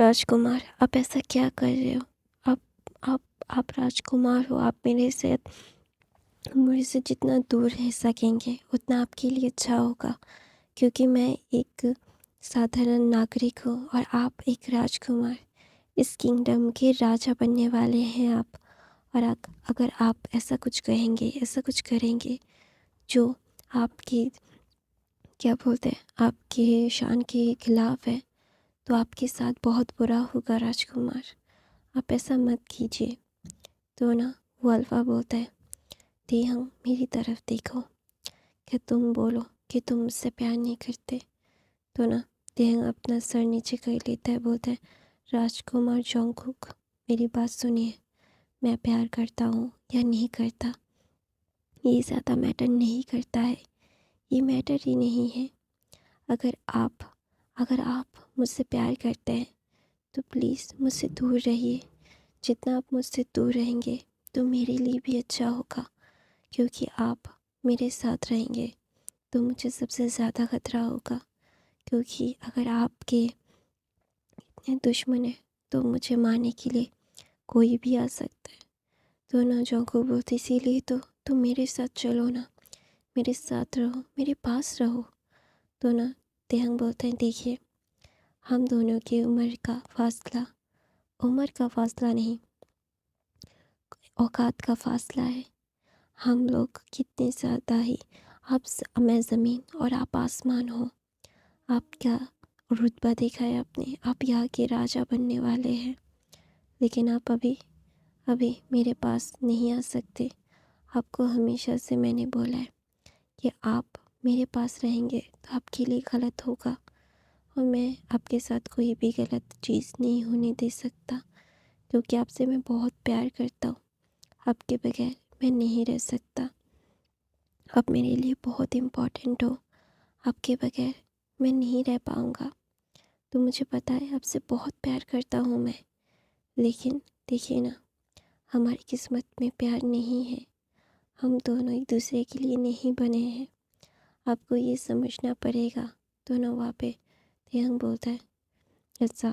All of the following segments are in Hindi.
राजकुमार, आप ऐसा क्या कर रहे हो? आप आप आप राजकुमार हो। आप मुझसे जितना दूर रह सकेंगे उतना आपके लिए अच्छा होगा, क्योंकि मैं एक साधारण नागरिक हूँ और आप एक राजकुमार। इस किंगडम के राजा बनने वाले हैं आप। और अगर आप ऐसा कुछ कहेंगे, ऐसा कुछ करेंगे जो आपके क्या बोलते हैं, आपके शान के खिलाफ है, तो आपके साथ बहुत बुरा होगा राजकुमार। आप ऐसा मत कीजिए। तो ना, वो अल्फा बोलता है, देहंग मेरी तरफ देखो। क्या तुम बोलो कि तुम मुझसे प्यार नहीं करते? तो ना, देहंग अपना सर नीचे कर लेता है, बोलता है, राजकुमार जोंगकुक, मेरी बात सुनिए। मैं प्यार करता हूँ या नहीं करता, ये ज़्यादा मैटर नहीं करता है। ये मैटर ही नहीं है। अगर आप अगर आप मुझसे प्यार करते हैं तो प्लीज़ मुझसे दूर रहिए। जितना आप मुझसे दूर रहेंगे तो मेरे लिए भी अच्छा होगा, क्योंकि आप मेरे साथ रहेंगे तो मुझे सबसे ज़्यादा खतरा होगा। क्योंकि अगर आपके इतने दुश्मन हैं तो मुझे मारने के लिए कोई भी आ सकता है। तो ना जोंको बोलती, इसीलिए तो तुम मेरे साथ चलो ना, मेरे साथ रहो, मेरे पास रहो। तो ना, तेहंग बोलते हैं, देखिए, हम दोनों की उम्र का फासला नहीं, औकात का फासला है। हम लोग कितने ज़्यादा ही, मैं ज़मीन और आप आसमान हो। आप क्या रुतबा देखा है आपने? आप यहाँ के राजा बनने वाले हैं, लेकिन आप अभी अभी मेरे पास नहीं आ सकते। आपको हमेशा से मैंने बोला है कि आप मेरे पास रहेंगे तो आपके लिए गलत होगा, और मैं आपके साथ कोई भी गलत चीज़ नहीं होने दे सकता, क्योंकि आपसे मैं बहुत प्यार करता हूँ। आपके बगैर मैं नहीं रह सकता। आप मेरे लिए बहुत इम्पोर्टेंट हो। आपके बगैर मैं नहीं रह पाऊँगा। तो मुझे पता है आपसे बहुत प्यार करता हूँ मैं, लेकिन देखिए ना, हमारी किस्मत में प्यार नहीं है। हम दोनों एक दूसरे के लिए नहीं बने हैं। आपको ये समझना पड़ेगा। तो ना, वहाँ पे तेहंग बोलता है, ऐसा?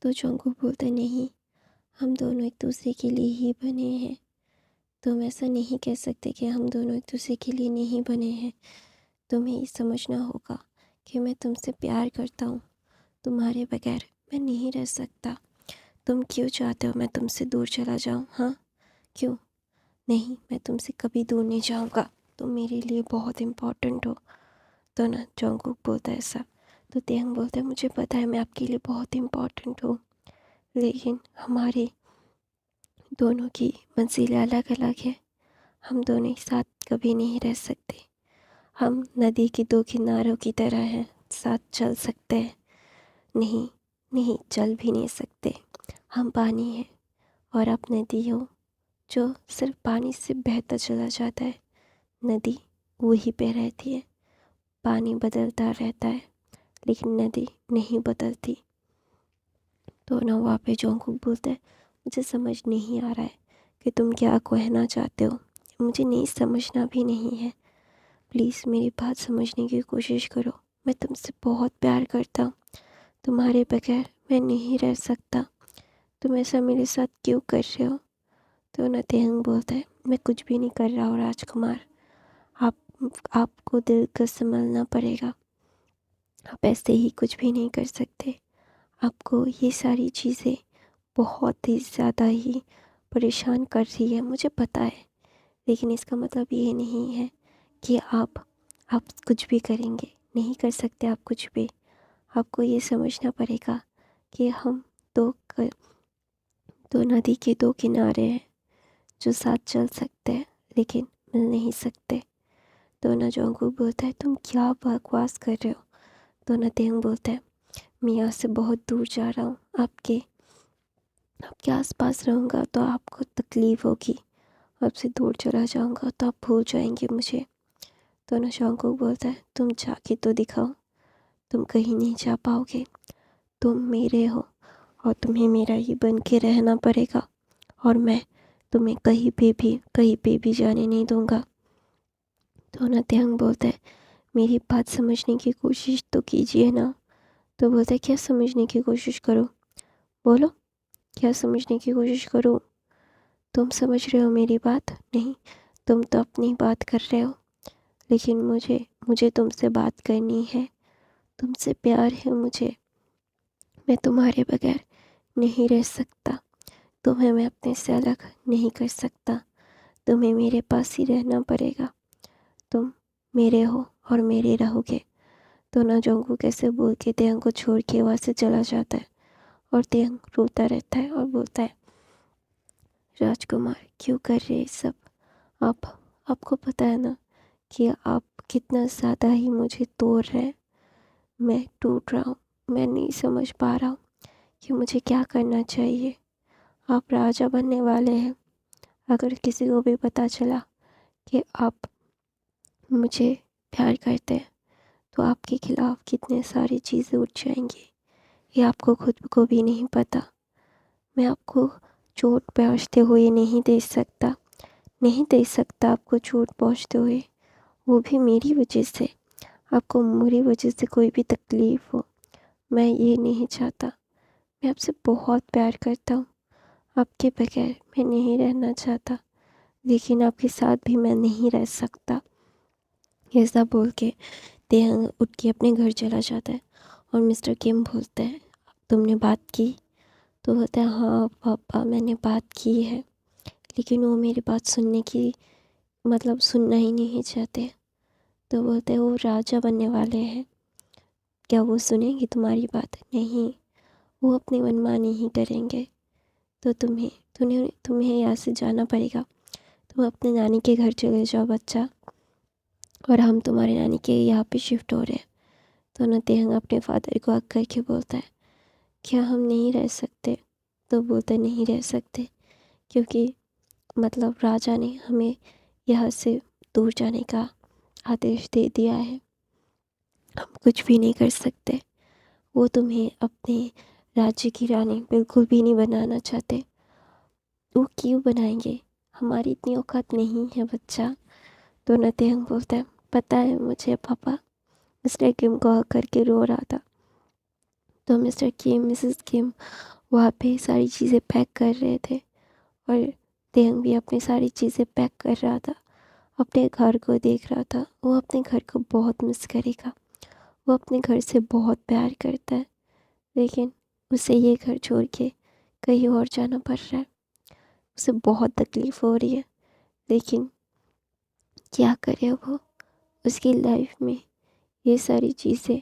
तो जोंगकुक बोलता है, नहीं, हम दोनों एक दूसरे के लिए ही बने हैं। तुम ऐसा नहीं कह सकते कि हम दोनों एक दूसरे के लिए नहीं बने हैं। तुम्हें ये समझना होगा कि मैं तुमसे प्यार करता हूँ। तुम्हारे बगैर मैं नहीं रह सकता। तुम क्यों चाहते हो मैं तुमसे दूर चला जाऊँ? हाँ, क्यों? नहीं, मैं तुमसे कभी दूर नहीं जाऊँगा। तुम मेरे लिए बहुत इम्पोर्टेंट हो। तो ना, जोंगकुक बोलता है ऐसा। तो तेहंग बोलता है, मुझे पता है मैं आपके लिए बहुत इम्पोर्टेंट हूँ, लेकिन हमारी दोनों की मंजिलें अलग अलग है। हम दोनों एक साथ कभी नहीं रह सकते। हम नदी के दो किनारों की तरह हैं, साथ चल सकते हैं? नहीं, नहीं, चल भी नहीं सकते। हम पानी हैं और आप नदी हो, जो सिर्फ पानी से बहता चला जाता है। नदी वहीं पे रहती है। पानी बदलता रहता है, लेकिन नदी नहीं बदलती। तो ना, वहाँ पे जोंगकुक बोलता है, मुझे समझ नहीं आ रहा है कि तुम क्या कहना चाहते हो। मुझे नहीं समझना भी नहीं है। प्लीज़ मेरी बात समझने की कोशिश करो। मैं तुमसे बहुत प्यार करता हूँ। तुम्हारे बगैर मैं नहीं रह सकता। तुम ऐसा मेरे साथ क्यों कर रहे हो? तो ना, तेहंग बोलता है, मैं कुछ भी नहीं कर रहा हूँ राजकुमार। आप आपको दिल का संभलना पड़ेगा। आप ऐसे ही कुछ भी नहीं कर सकते। आपको ये सारी चीज़ें बहुत ही ज़्यादा ही परेशान कर रही है, मुझे पता है। लेकिन इसका मतलब ये नहीं है कि आप कुछ भी करेंगे। नहीं कर सकते आप कुछ भी। आपको ये समझना पड़ेगा कि हम दो क- दो नदी के दो किनारे हैं, जो साथ चल सकते हैं लेकिन मिल नहीं सकते। तो ना, जोंगकुक बोलता है, तुम क्या बकवास कर रहे हो? तो ना, तेहंग बोलता है, मैं यहाँ से बहुत दूर जा रहा हूँ। आपके आसपास रहूँगा तो आपको तकलीफ़ होगी, आपसे दूर चला जाऊँगा तो आप भूल जाएंगे मुझे। तो ना, जोंगकुक बोलता है, तुम जाके तो दिखाओ। तुम कहीं नहीं जा पाओगे। तुम मेरे हो और तुम्हें मेरा ही बन के रहना पड़ेगा, और मैं तुम्हें कहीं पे भी जाने नहीं दूंगा। तो ना, तेहंग बोलता है, मेरी बात समझने की कोशिश तो कीजिए ना। तो बोलता है क्या समझने की कोशिश करो, बोलो क्या समझने की कोशिश करो। तुम समझ रहे हो मेरी बात? नहीं, तुम तो अपनी बात कर रहे हो, लेकिन मुझे मुझे तुमसे बात करनी है, तुमसे प्यार है मुझे, मैं तुम्हारे बगैर नहीं रह सकता, तुम्हें मैं अपने से अलग नहीं कर सकता, तुम्हें मेरे पास ही रहना पड़ेगा, तुम मेरे हो और मेरे रहोगे। तो ना जोंगू कैसे बोल के तेयंग को छोड़ के वहाँ से चला जाता है और तेयंग रोता रहता है और बोलता है राजकुमार क्यों कर रहे हैं सब आप, आपको पता है ना कि आप कितना ज़्यादा ही मुझे तोड़ रहे हैं, मैं टूट रहा हूँ, मैं नहीं समझ पा रहा हूँ कि मुझे क्या करना चाहिए। आप राजा बनने वाले हैं, अगर किसी को भी पता चला कि आप मुझे प्यार करते हैं तो आपके खिलाफ कितने सारी चीज़ें उठ जाएंगी, ये आपको खुद को भी नहीं पता। मैं आपको चोट पहुँचते हुए नहीं दे सकता आपको चोट पहुँचते हुए, वो भी मेरी वजह से, आपको मेरी वजह से कोई भी तकलीफ़ हो, मैं ये नहीं चाहता। मैं आपसे बहुत प्यार करता हूँ, आपके बगैर मैं नहीं रहना चाहता, लेकिन आपके साथ भी मैं नहीं रह सकता। ऐसा बोल के तेहंग उठ के अपने घर चला जाता है और मिस्टर किम बोलता है तुमने बात की? तो बोलता है हाँ पापा मैंने बात की है, लेकिन वो मेरी बात सुनने की मतलब सुनना ही नहीं चाहते। तो बोलते हैं वो राजा बनने वाले हैं, क्या वो सुनेंगे तुम्हारी बात? नहीं, वो अपनी मनमानी ही करेंगे। तो तुम्हें यहाँ से जाना पड़ेगा, तुम अपने नानी के घर चले जाओ बच्चा, और हम तुम्हारे नानी के यहाँ पे शिफ्ट हो रहे हैं। तो नतेहंग अपने फादर को हक करके बोलता है क्या हम नहीं रह सकते? तो बोलते नहीं रह सकते, क्योंकि मतलब राजा ने हमें यहाँ से दूर जाने का आदेश दे दिया है, हम कुछ भी नहीं कर सकते। वो तुम्हें अपने राज्य की रानी बिल्कुल भी नहीं बनाना चाहते, वो क्यों बनाएंगे, हमारी इतनी औकात नहीं है बच्चा। तो नतेहंग बोलता है पता है मुझे पापा, मिस्टर किम को हक करके रो रहा था। तो मिस्टर किम मिसेस किम वहाँ पे सारी चीज़ें पैक कर रहे थे और तेहंग भी अपनी सारी चीज़ें पैक कर रहा था, अपने घर को देख रहा था। वो अपने घर को बहुत मिस करेगा, वो अपने घर से बहुत प्यार करता है, लेकिन उसे ये घर छोड़ के कहीं और जाना पड़ रहा है, उसे बहुत तकलीफ़ हो रही है, लेकिन क्या करे वो, उसकी लाइफ में ये सारी चीज़ें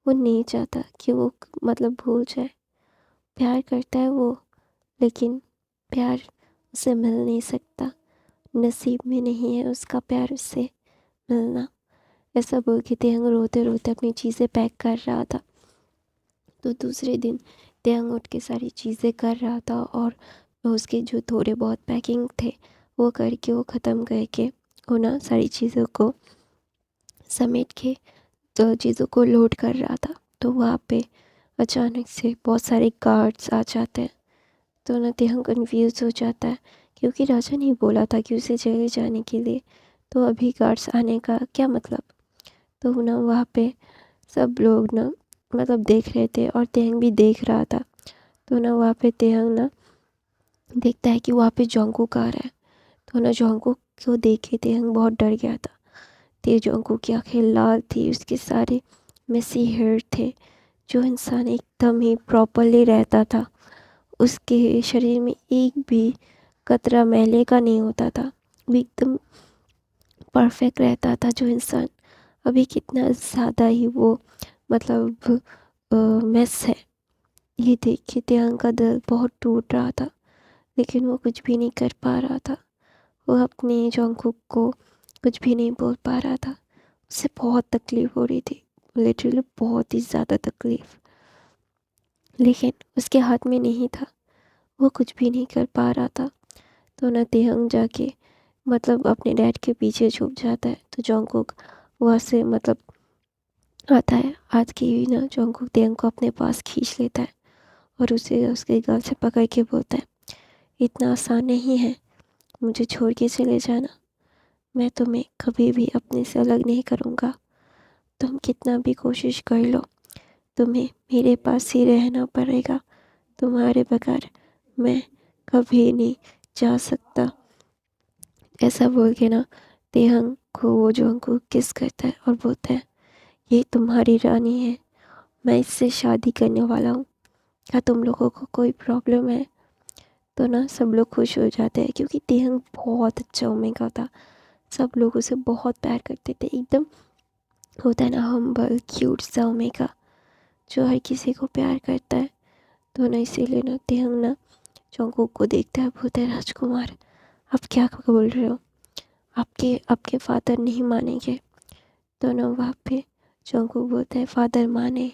वो नहीं चाहता कि वो मतलब भूल जाए। प्यार करता है वो, लेकिन प्यार उसे मिल नहीं सकता, नसीब में नहीं है उसका प्यार उससे मिलना। ऐसा बोल के तेहंग रोते रोते अपनी चीज़ें पैक कर रहा था। तो दूसरे दिन तेहंग उठ के सारी चीज़ें कर रहा था और उसके जो थोड़े बहुत पैकिंग थे वो करके वो ख़त्म करके वो ना सारी चीज़ों को समेट के तो चीज़ों को लोड कर रहा था। तो वहाँ पे अचानक से बहुत सारे गार्ड्स आ जाते हैं। तो ना तेहंग कन्फ्यूज़ हो जाता है, क्योंकि राजा ने बोला था कि उसे चले जाने के लिए, तो अभी गार्ड्स आने का क्या मतलब। तो ना वहाँ पे सब लोग ना मतलब देख रहे थे और तेहंग भी देख रहा था। तो ना वहाँ पे तेहंग ना देखता है कि वहाँ पे जोंगकुक आ रहा है। तो ना जोंगकुक को देख के तेहंग बहुत डर गया था। जोंगकुक की आँखें लाल थी, उसके सारे मेसी हेयर थे। जो इंसान एकदम ही प्रॉपरली रहता था उसके शरीर में एक भी कतरा मैले का नहीं होता था, वो एकदम परफेक्ट रहता था। जो इंसान अभी कितना ज़्यादा ही वो मतलब मेस है, ये देख के तेहंग का दिल बहुत टूट रहा था, लेकिन वो कुछ भी नहीं कर पा रहा था। वो अपने जोंगकुक को कुछ भी नहीं बोल पा रहा था, उसे बहुत तकलीफ़ हो रही थी, लिटरली बहुत ही ज़्यादा तकलीफ़, लेकिन उसके हाथ में नहीं था, वो कुछ भी नहीं कर पा रहा था। तो ना तेहंग जाके मतलब अपने डैड के पीछे छुप जाता है। तो जोंगकुक वहाँ से मतलब आता है, आज के ही ना जोंगकुक तेहंग को अपने पास खींच लेता है और उसे उसके गल से पकड़ के बोलता है इतना आसान नहीं है मुझे छोड़ के चले जाना, मैं तुम्हें कभी भी अपने से अलग नहीं करूँगा, तुम कितना भी कोशिश कर लो, तुम्हें मेरे पास ही रहना पड़ेगा, तुम्हारे बगैर मैं कभी नहीं जा सकता। ऐसा बोल के ना तेहंग को वो जंगकुक किस करता है और बोलता है, ये तुम्हारी रानी है, मैं इससे शादी करने वाला हूँ, क्या तुम लोगों को कोई प्रॉब्लम है? तो ना सब लोग खुश हो जाते हैं क्योंकि तेहंग बहुत अच्छा ओमेगा था। सब लोग उसे बहुत प्यार करते थे, एकदम होता है ना हम्बल क्यूट सा ओमेगा जो हर किसी को प्यार करता है। तो ना इसीलिए ना तेहंग ना जंगकुक को देखता है, बोलता है, राजकुमार आप क्या बोल रहे हो, आपके आपके फादर नहीं मानेंगे? तो ना वहाँ पे जंगकुक बोलता है, फादर माने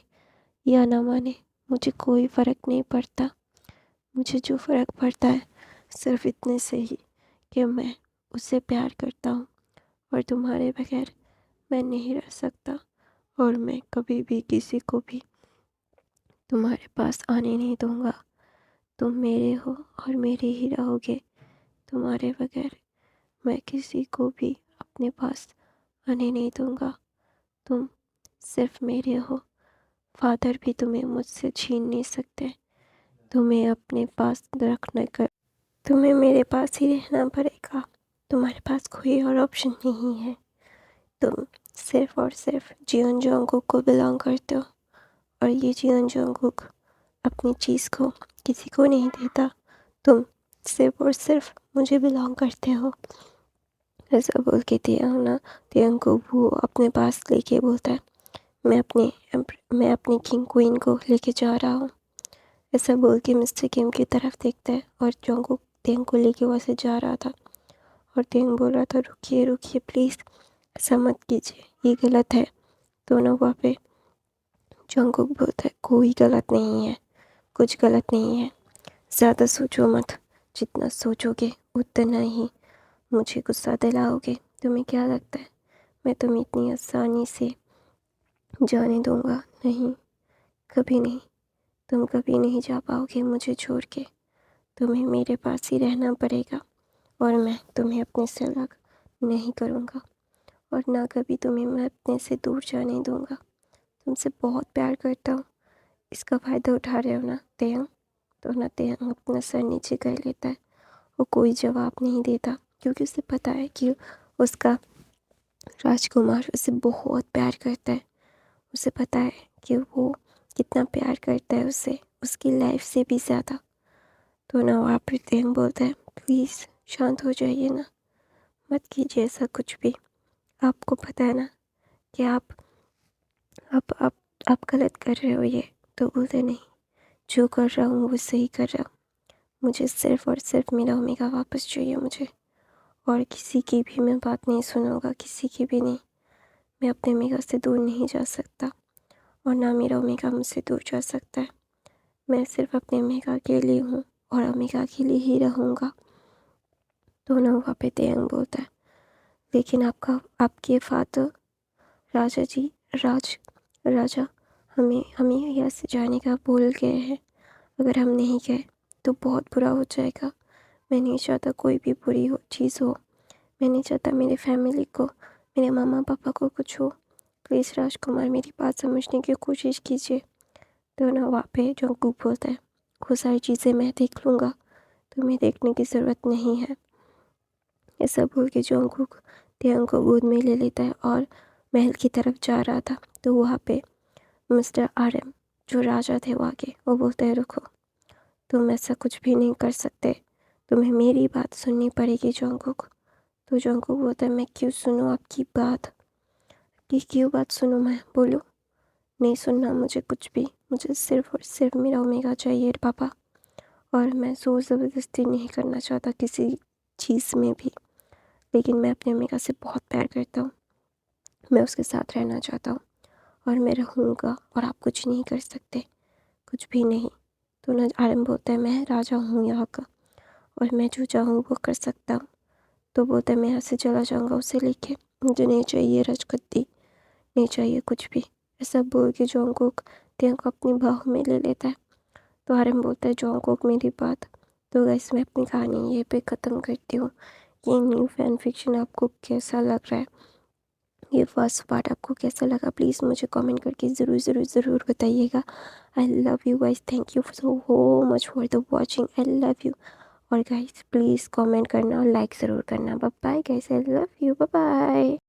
या ना माने मुझे कोई फ़र्क नहीं पड़ता, मुझे जो फ़र्क पड़ता है सिर्फ इतने से ही कि मैं उससे प्यार करता हूँ और तुम्हारे बगैर मैं नहीं रह सकता, और मैं कभी भी किसी को भी तुम्हारे पास आने नहीं दूँगा। तुम मेरे हो और मेरे ही रहोगे, तुम्हारे बगैर मैं किसी को भी अपने पास आने नहीं दूँगा। तुम सिर्फ मेरे हो, फादर भी तुम्हें मुझसे छीन नहीं सकते, तुम्हें अपने पास रखने का, तुम्हें मेरे पास ही रहना पड़ेगा, तुम्हारे पास कोई और ऑप्शन नहीं है। तुम सिर्फ और सिर्फ जियोन जंगकुक को बिलोंग करते हो, और ये जियोन जंगकुक अपनी चीज़ को किसी को नहीं देता, तुम सिर्फ और सिर्फ मुझे बिलोंग करते हो। ऐसा बोल के तियांग को वो अपने पास लेके बोलता है, मैं अपनी किंग क्वीन को लेके जा रहा हूँ। ऐसा बोल के मिस्टर किम की तरफ देखता है और जंगकुक तियांग को लेके वहाँ से जा रहा था, और तियांग बोल रहा था, रुकिए रुकिए प्लीज़, ऐसा मत कीजिए, ये गलत है। तो ना वहाँ पे जंगकुक बोलता है, कोई गलत नहीं है, कुछ गलत नहीं है, ज़्यादा सोचो मत, जितना सोचोगे उतना ही मुझे गुस्सा दिलाओगे। तुम्हें क्या लगता है मैं तुम्हें इतनी आसानी से जाने दूंगा? नहीं, कभी नहीं, तुम कभी नहीं जा पाओगे मुझे छोड़ के, तुम्हें मेरे पास ही रहना पड़ेगा, और मैं तुम्हें अपने से अलग नहीं करूँगा, और ना कभी तुम्हें मैं अपने से दूर जाने दूँगा। तुमसे बहुत प्यार करता हूँ, इसका फ़ायदा उठा रहे हो ना तेयंग? तो ना तेयंग अपना सर नीचे कर लेता है, वो कोई जवाब नहीं देता क्योंकि उसे पता है कि उसका राजकुमार उसे बहुत प्यार करता है। उसे पता है कि वो कितना प्यार करता है उसे, उसकी लाइफ से भी ज़्यादा। तो ना वहाँ पर तेंग बोलता है, प्लीज़ शांत हो जाइए ना, मत कीजिए ऐसा कुछ भी, आपको पता है ना कि आप आप आप गलत कर रहे हो ये। तो बोलते, नहीं, जो कर रहा हूँ वो सही कर रहा हूँ, मुझे सिर्फ और सिर्फ मेरा ओमेगा वापस चाहिए मुझे, और किसी की भी मैं बात नहीं सुनूंगा, किसी की भी नहीं। मैं अपने ओमेगा से दूर नहीं जा सकता, और ना मेरा ओमेगा मुझसे दूर जा सकता है। मैं सिर्फ अपने ओमेगा के लिए हूँ और ओमेगा के लिए ही रहूँगा। तो ना वहाँ पे तेयंग बोलता है, लेकिन आपके फादर राजा जी, राज राजा हमें यहाँ से जाने का बोल गए हैं, अगर हम नहीं गए तो बहुत बुरा हो जाएगा। मैं नहीं चाहता कोई भी बुरी चीज़ हो, मैं नहीं चाहता मेरे फैमिली को, मेरे मामा पापा को कुछ हो। प्लीज़ राजकुमार मेरी बात समझने की कोशिश कीजिए। तो ना वहाँ पे जंगकुक बोलता है, वो सारी चीज़ें मैं देख लूँगा, तुम्हें देखने की ज़रूरत नहीं है। ऐसा बोल के जंगकुक तेयंग को गोद में ले लेता है और महल की तरफ जा रहा था। तो वहाँ पे मिस्टर RM जो राजा थे वहाँ के, वो बोलते हैं, रुको, तुम ऐसा कुछ भी नहीं कर सकते, तुम्हें मेरी बात सुननी पड़ेगी जंगकुक। तो जंगकुक बोलता है, मैं क्यों सुनूं आपकी बात, कि क्यों बात सुनूं मैं, बोलो। नहीं सुनना मुझे कुछ भी, मुझे सिर्फ और सिर्फ मेरा ओमेगा चाहिए पापा, और मैं ज़ोर ज़बरदस्ती नहीं करना चाहता किसी चीज़ में भी, लेकिन मैं अपने ओमेगा से बहुत प्यार करता हूँ, मैं उसके साथ रहना चाहता हूँ, और मैं रहूँगा, और आप कुछ नहीं कर सकते, कुछ भी नहीं। तो न आरम बोलता है, मैं राजा हूँ यहाँ का, और मैं जो चाहूँ वो कर सकता हूँ। तो बोलता है, मैं यहाँ से चला जाऊँगा उसे लेके, मुझे नहीं चाहिए राजगद्दी, नहीं चाहिए कुछ भी। ऐसा बोल के जंगकुक तेयंग को अपनी बाहों में ले लेता है। तो आरम बोलता है, जंगकुक मेरी बात। तो गाइस मैं अपनी कहानी यहीं पे ख़त्म करती हूँ। ये न्यू फैन फिक्शन आपको कैसा लग रहा है ये फर्स्ट पार्ट आपको कैसा लगा प्लीज़ मुझे कमेंट करके ज़रूर ज़रूर ज़रूर बताइएगा। I love you guys, thank you so much for the watching, I love you. और गाइस प्लीज़ कमेंट करना और लाइक ज़रूर करना। Bye bye guys, I love you, bye bye.